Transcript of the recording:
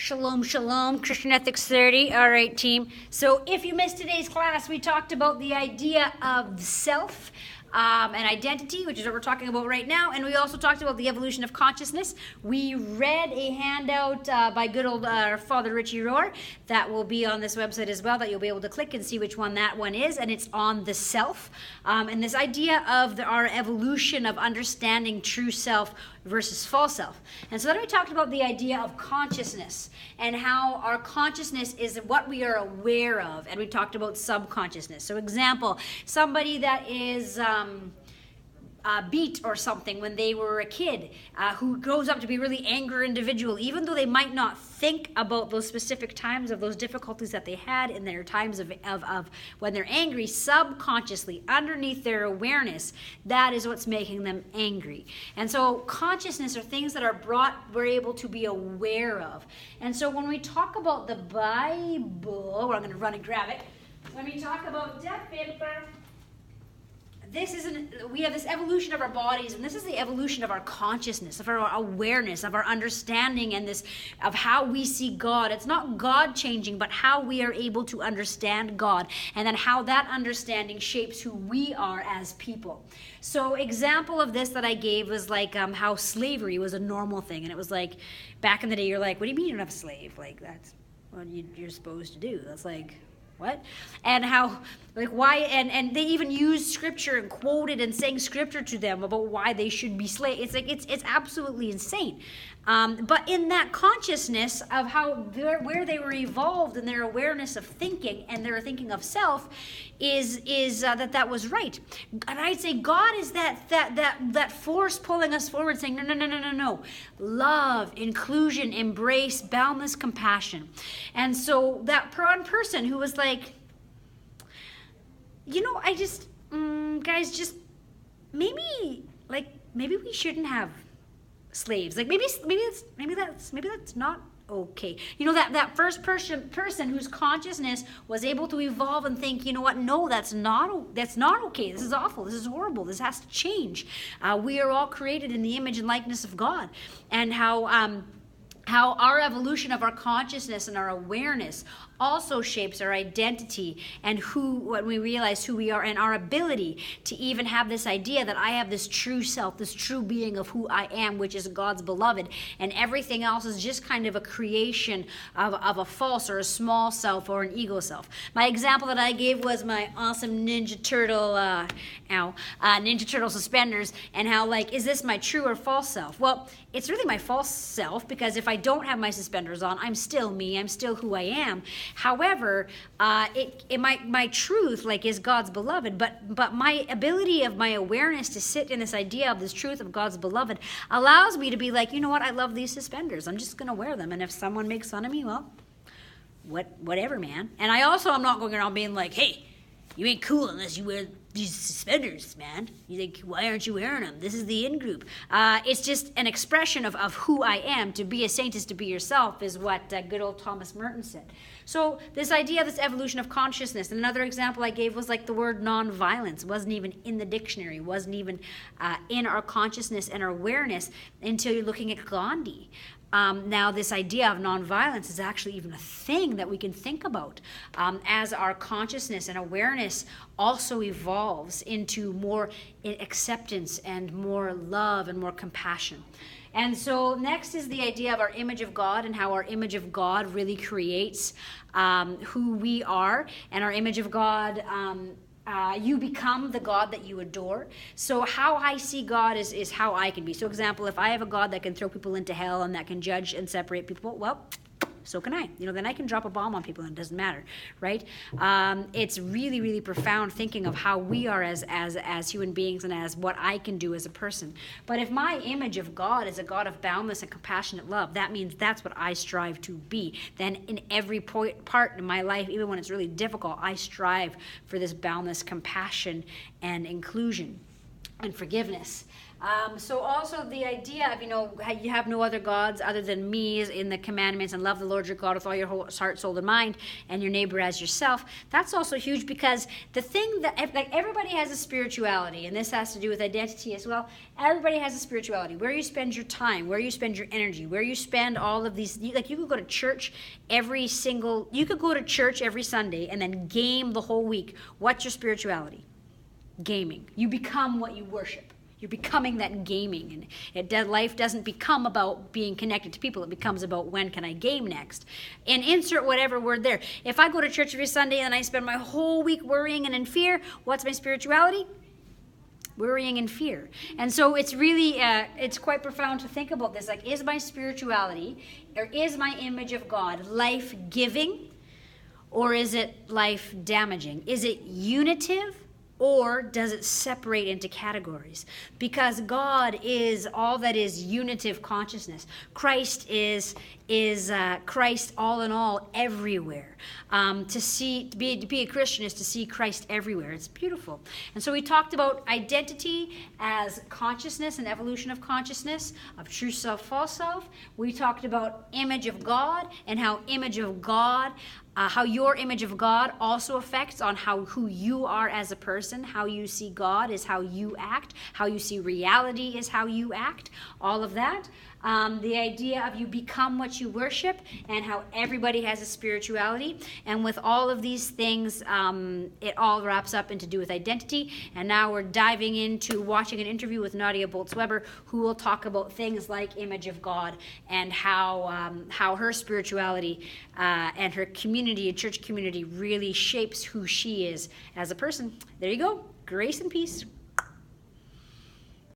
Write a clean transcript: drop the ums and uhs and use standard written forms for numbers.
Shalom, shalom, Christian Ethics 30. All right, team. So if you missed today's class, we talked about the idea of self and identity, which is what we're talking about right now. And we also talked about the evolution of consciousness. We read a handout by good old Father Richie Rohr that will be on this website as well, that you'll be able to click and see which one that one is. And it's on the self. And this idea of our evolution of understanding true self versus false self. And so then we talked about the idea of consciousness and how our consciousness is what we are aware of. And we talked about subconsciousness. So example, somebody that is beat or something when they were a kid, who grows up to be a really angry individual, even though they might not think about those specific times of those difficulties that they had in their times of when they're angry, subconsciously, underneath their awareness, that is what's making them angry. And so consciousness are things that we're able to be aware of. And so when we talk about the Bible, I'm going to run and grab it. When we talk about death paper, we have this evolution of our bodies, and this is the evolution of our consciousness, of our awareness, of our understanding, and this of how we see God. It's not God changing, but how we are able to understand God, and then how that understanding shapes who we are as people. So example of this that I gave was like how slavery was a normal thing, and it was like back in the day, you're like, what do you mean you don't have a slave? Like that's what you're supposed to do. That's like, what? And how, like, why, and they even used scripture and quoted and sang scripture to them about why they should be slaves. It's like, it's absolutely insane. But in that consciousness of where they were evolved in their awareness of thinking and their thinking of self is that was right. And I'd say God is that force pulling us forward, saying, no. Love, inclusion, embrace, boundless compassion. And so that one person who was like, I just, guys, just maybe we shouldn't have slaves. Like maybe that's not okay. That first person whose consciousness was able to evolve and think, you know what? No, that's not okay. This is awful. This is horrible. This has to change. We are all created in the image and likeness of God, and how our evolution of our consciousness and our awareness also shapes our identity and when we realize who we are, and our ability to even have this idea that I have this true self, this true being of who I am, which is God's beloved, and everything else is just kind of a creation of a false or a small self or an ego self. My example that I gave was my awesome Ninja Turtle, Ninja Turtle suspenders, and how, like, is this my true or false self? Well, it's really my false self, because if I don't have my suspenders on, I'm still me, I'm still who I am. However, my truth, like, is God's beloved, but my ability of my awareness to sit in this idea of this truth of God's beloved allows me to be like, you know what, I love these suspenders. I'm just going to wear them. And if someone makes fun of me, well, whatever, man. And I'm not going around being like, hey, you ain't cool unless you wear these suspenders, man. You think, why aren't you wearing them? This is the in-group. It's just an expression of who I am. To be a saint is to be yourself, is what good old Thomas Merton said. So this idea, this evolution of consciousness. And another example I gave was like the word nonviolence. Wasn't even in the dictionary. Wasn't even in our consciousness and our awareness until you're looking at Gandhi. Now, this idea of nonviolence is actually even a thing that we can think about as our consciousness and awareness also evolves into more acceptance and more love and more compassion. And so next is the idea of our image of God, and how our image of God really creates who we are. And our image of God, you become the God that you adore. So how I see God is how I can be. So example, if I have a God that can throw people into hell and that can judge and separate people, well, so can I. Then I can drop a bomb on people and it doesn't matter, right? It's really, really profound thinking of how we are as human beings and as what I can do as a person. But if my image of God is a God of boundless and compassionate love, that means that's what I strive to be. Then in every part in my life, even when it's really difficult, I strive for this boundless compassion and inclusion and forgiveness. So also the idea of, you have no other gods other than me is in the commandments, and love the Lord your God with all your whole heart, soul, and mind, and your neighbor as yourself. That's also huge, because the thing that, like, everybody has a spirituality, and this has to do with identity as well. Everybody has a spirituality. Where you spend your time, where you spend your energy, where you spend all of these, you could go to church you could go to church every Sunday and then game the whole week. What's your spirituality? Gaming. You become what you worship. You're becoming that gaming, and life doesn't become about being connected to people. It becomes about, when can I game next? And insert whatever word there. If I go to church every Sunday and I spend my whole week worrying and in fear, what's my spirituality? Worrying and fear. And so it's really, it's quite profound to think about this. Like, is my spirituality, or is my image of God life-giving, or is it life-damaging? Is it unitive, or does it separate into categories? Because God is all that is unitive consciousness. Christ is Christ all in all, everywhere. To be a Christian is to see Christ everywhere. It's beautiful. And so we talked about identity as consciousness and evolution of consciousness, of true self, false self. We talked about image of God, and how image of God, how your image of God also affects on who you are as a person. How you see God is how you act. How you see reality is how you act. All of that. The idea of you become what you worship, and how everybody has a spirituality. And with all of these things, it all wraps up into do with identity. And now we're diving into watching an interview with Nadia Boltz-Weber, who will talk about things like image of God, and how her spirituality and her community and church community really shapes who she is as a person. There you go. Grace and peace.